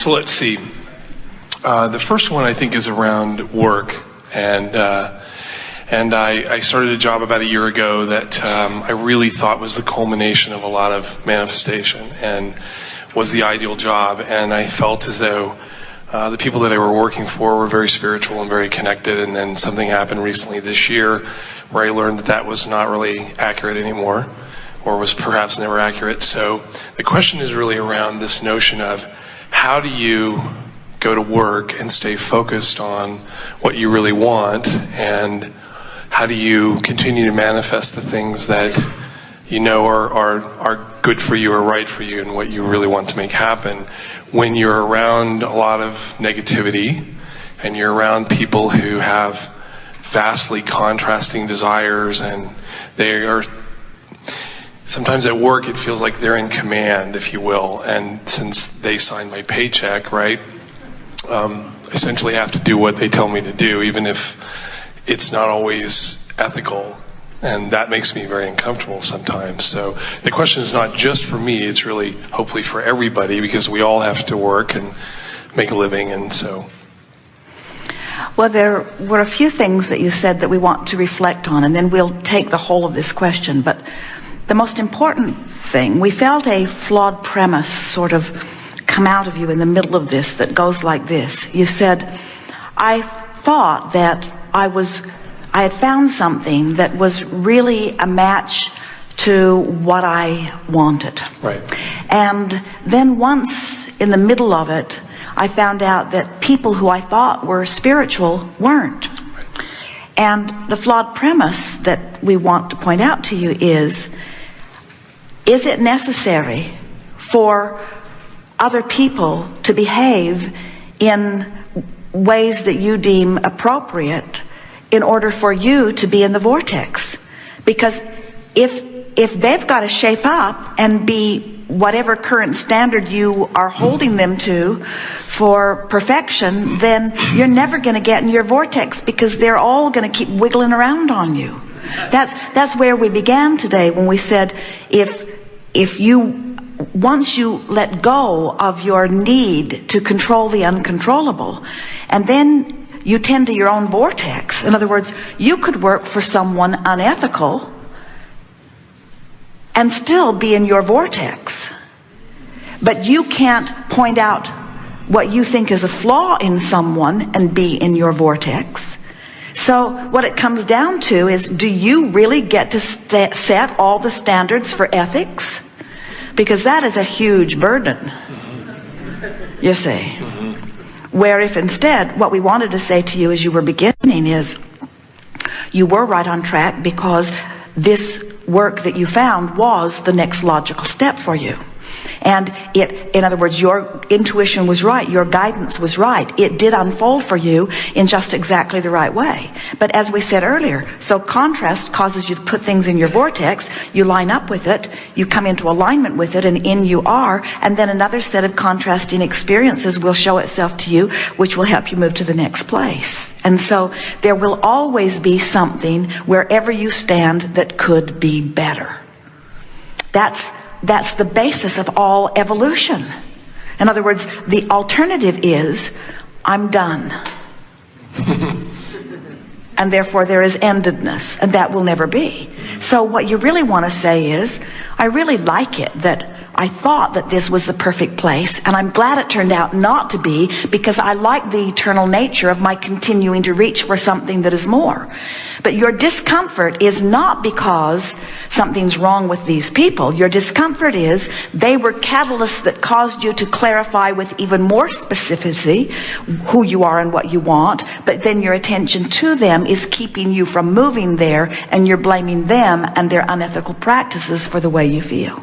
So let's see. The first one I think is around work, and I started a job about a year ago that I really thought was the culmination of a lot of manifestation and was the ideal job. And I felt as though the people that I were working for were very spiritual and very connected. And then something happened recently this year where I learned that that was not really accurate anymore, or was perhaps never accurate. So the question is really around this notion of how do you go to work and stay focused on what you really want, and how do you continue to manifest the things that you know are good for you or right for you and what you really want to make happen when you're around a lot of negativity and you're around people who have vastly contrasting desires, and they are sometimes at work it feels like they're in command, if you will, and since they sign my paycheck, right, essentially have to do what they tell me to do, even if it's not always ethical, and that makes me very uncomfortable sometimes. So the question is not just for me, it's really hopefully for everybody, because we all have to work and make a living. And so, well, there were a few things that you said that we want to reflect on, and then we'll take the whole of this question. But the most important thing, we felt a flawed premise sort of come out of you in the middle of this that goes like this. You said, I thought that I had found something that was really a match to what I wanted. right. And then once in the middle of it, I found out that people who I thought were spiritual weren't. And the flawed premise that we want to point out to you is it necessary for other people to behave in ways that you deem appropriate in order for you to be in the vortex? Because if they've got to shape up and be whatever current standard you are holding them to for perfection, then you're never going to get in your vortex, because they're all going to keep wiggling around on you. That's where we began today, when we said once you let go of your need to control the uncontrollable, and then you tend to your own vortex. In other words, you could work for someone unethical and still be in your vortex. But you can't point out what you think is a flaw in someone and be in your vortex. So what it comes down to is, do you really get to set all the standards for ethics? Because that is a huge burden, you see. Where if instead what we wanted to say to you as you were beginning is, you were right on track, because this work that you found was the next logical step for you. And in other words, your intuition was right, your guidance was right. It did unfold for you in just exactly the right way. But as we said earlier, so contrast causes you to put things in your vortex, you line up with it, you come into alignment with it, and in you are, and then another set of contrasting experiences will show itself to you, which will help you move to the next place. And so there will always be something wherever you stand that could be better. That's the basis of all evolution. In other words, the alternative is, I'm done. And therefore there is endedness, and that will never be. So what you really want to say is, I really like it that I thought that this was the perfect place, and I'm glad it turned out not to be, because I like the eternal nature of my continuing to reach for something that is more. But your discomfort is not because something's wrong with these people. Your discomfort is they were catalysts that caused you to clarify with even more specificity who you are and what you want, but then your attention to them is keeping you from moving there, and you're blaming them and their unethical practices for the way you feel.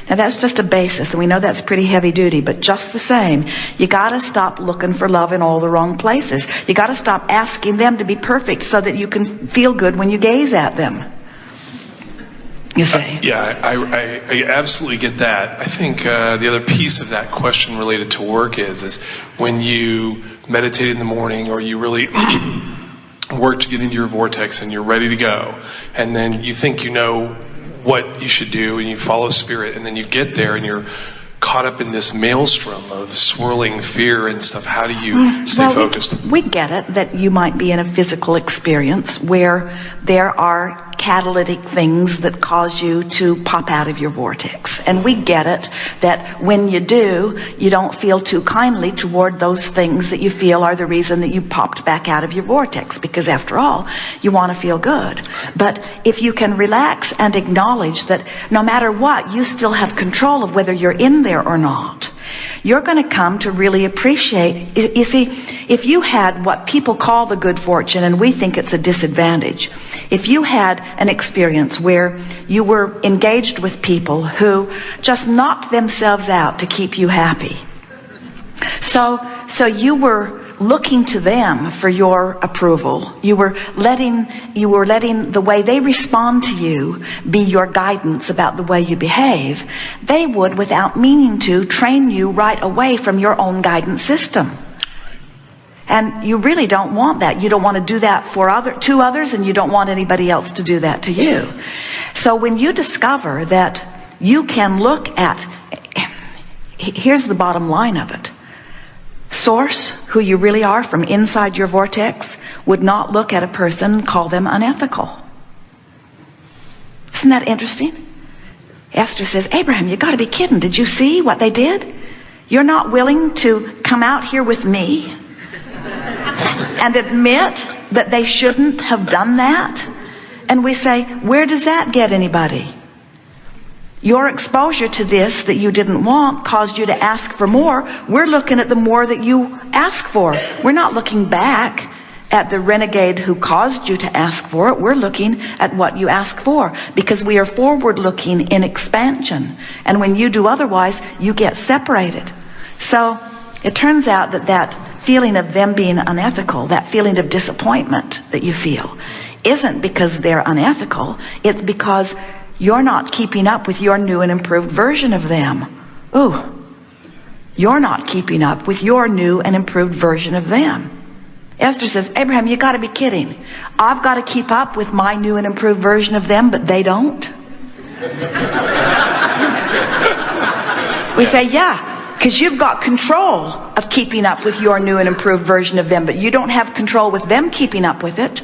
Now that's just a basis, and we know that's pretty heavy duty, but just the same, you got to stop looking for love in all the wrong places. You got to stop asking them to be perfect so that you can feel good when you gaze at them. You say? I absolutely get that. I think the other piece of that question related to work is when you meditate in the morning, or you really work to get into your vortex and you're ready to go, and then you think you know what you should do, and you follow spirit, and then you get there and you're caught up in this maelstrom of swirling fear and stuff. How do you stay focused? We get it that you might be in a physical experience where there are catalytic things that cause you to pop out of your vortex. And we get it that when you do, you don't feel too kindly toward those things that you feel are the reason that you popped back out of your vortex, because after all, you want to feel good. But if you can relax and acknowledge that no matter what, you still have control of whether you're in there or not, you're going to come to really appreciate. You see, if you had what people call the good fortune, and we think it's a disadvantage, if you had an experience where you were engaged with people who just knocked themselves out to keep you happy, so you were looking to them for your approval. You were letting the way they respond to you be your guidance about the way you behave. They would, without meaning to, train you right away from your own guidance system. And you really don't want that. You don't want to do that to others, and you don't want anybody else to do that to you. So when you discover that you can look at, here's the bottom line of it. Source, who you really are from inside your vortex, would not look at a person and call them unethical. Isn't that interesting? Esther says, Abraham, you got to be kidding. Did you see what they did? You're not willing to come out here with me and admit that they shouldn't have done that? And we say, where does that get anybody? Your exposure to this that you didn't want caused you to ask for more. We're looking at the more that you ask for. We're not looking back at the renegade who caused you to ask for it. We're looking at what you ask for, because we are forward looking in expansion. And when you do otherwise, you get separated. So it turns out that feeling of them being unethical, that feeling of disappointment that you feel, isn't because they're unethical. It's because you're not keeping up with your new and improved version of them. Ooh, you're not keeping up with your new and improved version of them. Esther says, Abraham, you got to be kidding. I've got to keep up with my new and improved version of them, but they don't. We say, yeah, because you've got control of keeping up with your new and improved version of them, but you don't have control with them keeping up with it.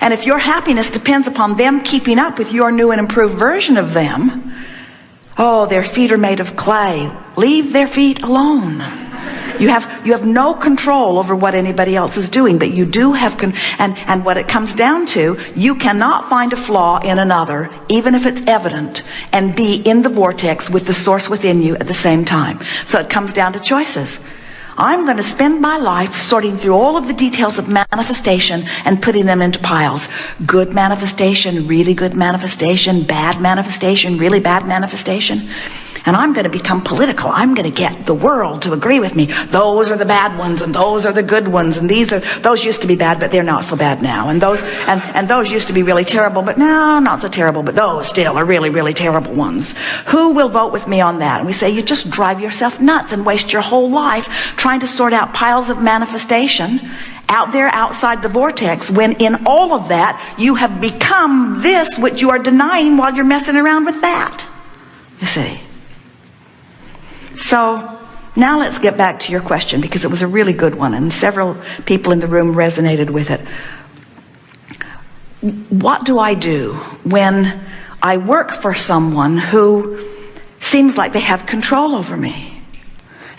And if your happiness depends upon them keeping up with your new and improved version of them, oh, their feet are made of clay. Leave their feet alone. You have no control over what anybody else is doing, but you do have and what it comes down to, you cannot find a flaw in another, even if it's evident, and be in the vortex with the source within you at the same time. So it comes down to choices. I'm going to spend my life sorting through all of the details of manifestation and putting them into piles. Good manifestation, really good manifestation, bad manifestation, really bad manifestation. And I'm going to become political. I'm going to get the world to agree with me. Those are the bad ones, and those are the good ones, and those used to be bad, but they're not so bad now. And those used to be really terrible, but now not so terrible, but those still are really, really terrible ones. Who will vote with me on that? And we say, you just drive yourself nuts and waste your whole life trying to sort out piles of manifestation out there outside the vortex, when in all of that you have become this which you are denying while you're messing around with that. You see. So now let's get back to your question, because it was a really good one and several people in the room resonated with it. What do I do when I work for someone who seems like they have control over me?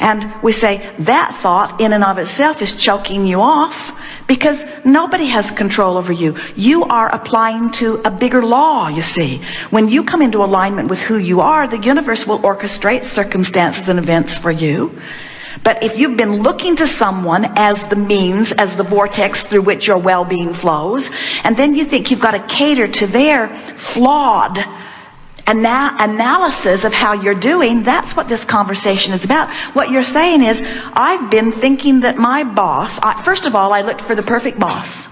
And we say that thought in and of itself is choking you off, because nobody has control over you. You are applying to a bigger law, you see. When you come into alignment with who you are, the universe will orchestrate circumstances and events for you. But if you've been looking to someone as the means, as the vortex through which your well-being flows, and then you think you've got to cater to their flawed analysis of how you're doing, that's what this conversation is about. What you're saying is, I've been thinking that my boss, first of all, I looked for the perfect boss.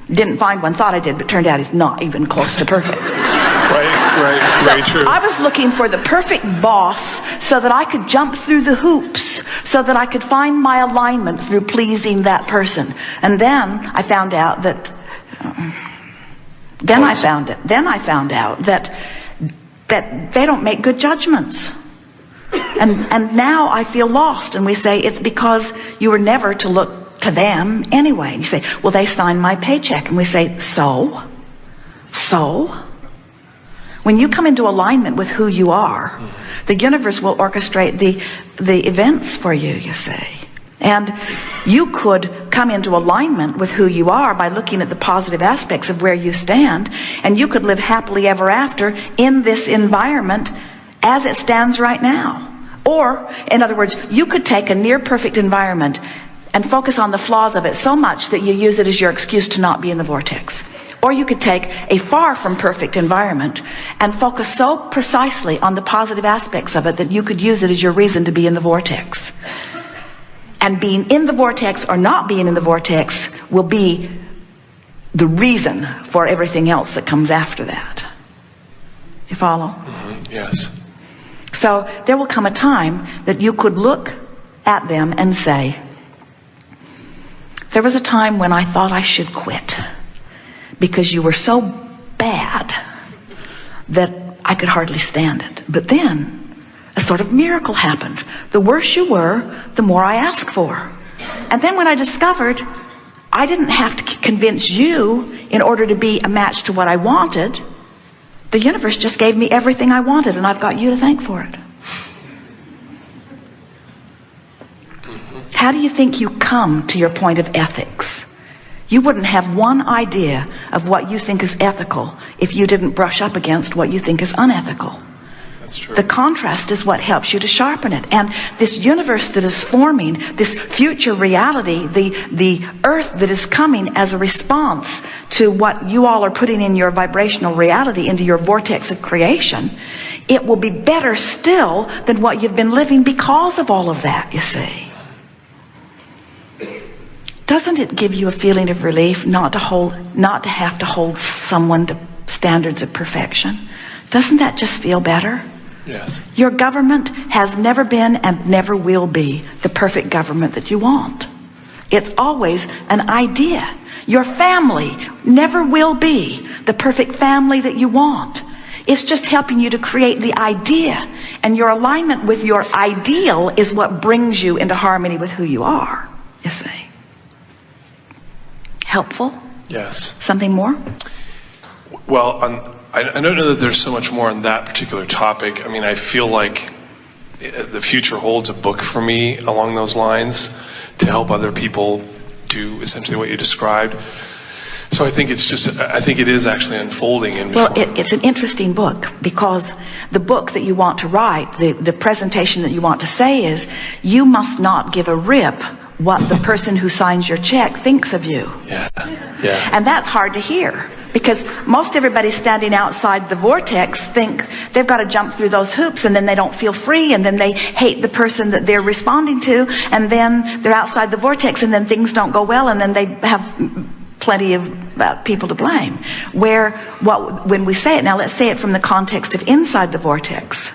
Didn't find one, thought I did, but turned out he's not even close to perfect. Right, so very true. I was looking for the perfect boss so that I could jump through the hoops, so that I could find my alignment through pleasing that person. And then I found out that, Then I found out that they don't make good judgments. And now I feel lost. And we say, it's because you were never to look to them anyway. And you say, well, they signed my paycheck. And we say, so? When you come into alignment with who you are, the universe will orchestrate the events for you, you see. And you could come into alignment with who you are by looking at the positive aspects of where you stand, and you could live happily ever after in this environment as it stands right now. Or, in other words, you could take a near perfect environment and focus on the flaws of it so much that you use it as your excuse to not be in the vortex. Or you could take a far from perfect environment and focus so precisely on the positive aspects of it that you could use it as your reason to be in the vortex. And being in the vortex or not being in the vortex will be the reason for everything else that comes after that. You follow? Mm-hmm. Yes. So there will come a time that you could look at them and say, there was a time when I thought I should quit because you were so bad that I could hardly stand it. But then a sort of miracle happened. The worse you were, the more I asked for. And then when I discovered I didn't have to convince you in order to be a match to what I wanted, the universe just gave me everything I wanted, and I've got you to thank for it. How do you think you come to your point of ethics? You wouldn't have one idea of what you think is ethical if you didn't brush up against what you think is unethical. That's true. The contrast is what helps you to sharpen it. And this universe that is forming, this future reality, the earth that is coming as a response to what you all are putting in your vibrational reality, into your vortex of creation, it will be better still than what you've been living because of all of that, you see. Doesn't it give you a feeling of relief not to have to hold someone to standards of perfection? Doesn't that just feel better? Yes. Your government has never been and never will be the perfect government that you want. It's always an idea. Your family never will be the perfect family that you want. It's just helping you to create the idea. And your alignment with your ideal is what brings you into harmony with who you are, you see. Helpful? Yes. Something more? Well, I don't know that there's so much more on that particular topic. I mean, I feel like the future holds a book for me along those lines to help other people do essentially what you described. So I think it is actually unfolding. It's an interesting book, because the book that you want to write, the presentation that you want to say is, you must not give a rip what the person who signs your check thinks of you. Yeah. And that's hard to hear, because most everybody standing outside the vortex think they've got to jump through those hoops, and then they don't feel free, and then they hate the person that they're responding to, and then they're outside the vortex, and then things don't go well, and then they have plenty of people to blame. When we say it, now let's say it from the context of inside the vortex.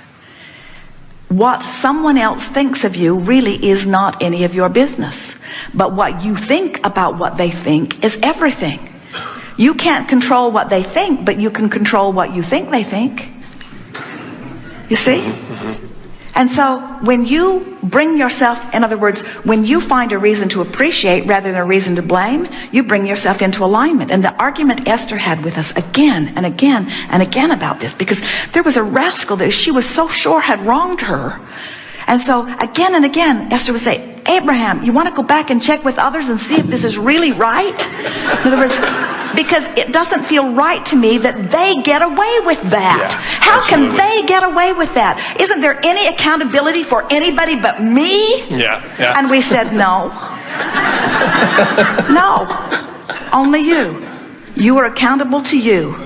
What someone else thinks of you really is not any of your business. But what you think about what they think is everything. You can't control what they think, but you can control what you think they think. You see? Mm-hmm. And so when you bring yourself, in other words, when you find a reason to appreciate rather than a reason to blame, you bring yourself into alignment. And the argument Esther had with us again and again and again about this, because there was a rascal that she was so sure had wronged her. And so again and again, Esther would say, Abraham, you want to go back and check with others and see if this is really right? In other words, because it doesn't feel right to me that they get away with that. Yeah, how can they get away with that? Isn't there any accountability for anybody but me? Yeah. And we said, no. No. Only you. You are accountable to you.